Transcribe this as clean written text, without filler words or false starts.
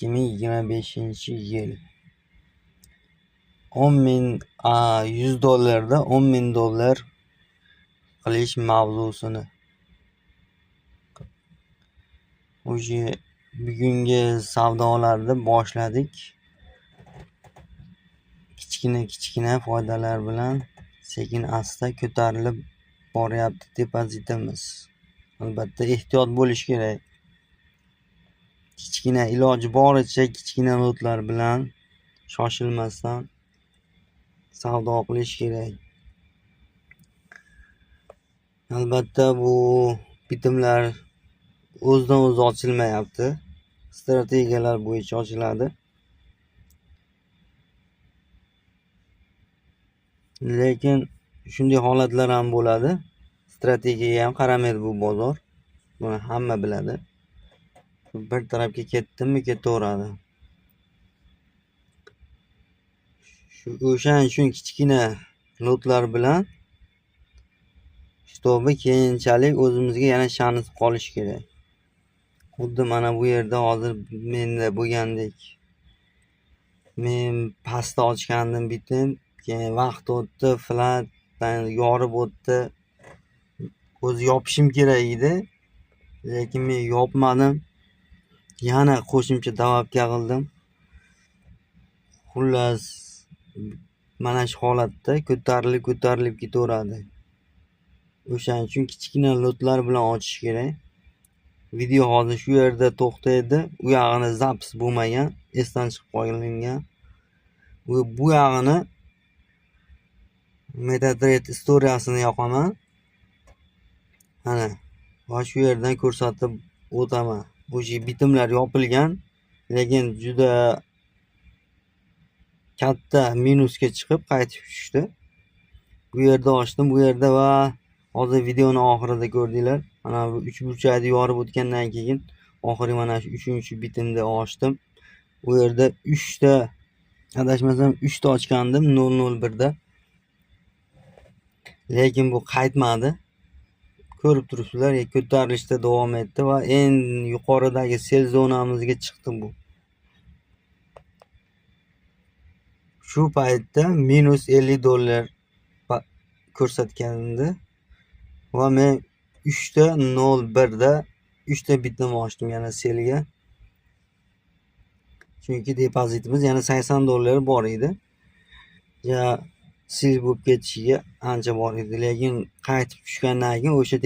2025-yil 100 dollarda $10,000 qilish mavzusini. O'sha bugungi savdolarni boshladik. Kichkina foydalar bilan sekin asta ko'tarilib boryapti depozitimiz. Albatta ehtiyot bo'lish kerak. Iloji boricha kichkina lotlar bilan shoshilmasdan savdo qilish kerak. Albatta bu bitimlar o'zidan o'zi ochilmayapti. Strategiyalar bo'yicha ochiladi. Lekin shunday holatlar ham bo'ladi. Strategiyaga ham qaramaydi bu bozor. Buni hamma biladi. Bir tarafga ketdimi ketaveradi. O'shaning uchun kichkina lotlar bilan shtobi keyinchalik o'zimizga yana shans qolish kerak. Xuddi mana bu yerda hozir menda bo'lgandek. Men pastda ochgandim bitim, keyin vaqt o'tdi, flat yorib o'tdi. O'zi yopishim kerak edi, lekin men yopmadim. Yana qo'shimcha davobga qildim. Xullas mana shu holatda ko'tarilib ketaveradi. O'shaning uchun kichkina lotlar bilan ochish kerak. Video hozir shu yerda to'xtaydi. U yog'ini zapis bo'lmagan, esdan chiqib qo'yilgan. Bu yog'ini MetaTrader istoriyasini yoqaman. Mana va shu yerdan ko'rsatib o'taman. O'sha bitimlar yopilgan, lekin juda katta minusga chiqib qaytib tushdi. Bu yerda ochdim, bu yerda va hozir videoni oxirida ko'rdinglar. Mana bu 3 burchakni yorib o'tgandan keyin oxirgi mana shu 3-bitimda ochdim. Bu yerda 3 ta, adashmasam 3 ta ochgandim 001 da. Lekin bu qaytmadi. Ko'rib turibsizlar, ko'tarilishda davom etdi va eng yuqoridagi sell zonamizga chiqdi bu. Shu paytda minus $50 ko'rsatgandi va men 3 ta 01 da 3 ta bitim ochdim yana selga. Chunki depozitimiz yana $80 bor edi. Ya sell bo'lib ketishiga ancha bor edi, lekin qaytib tushgandan keyin o'sha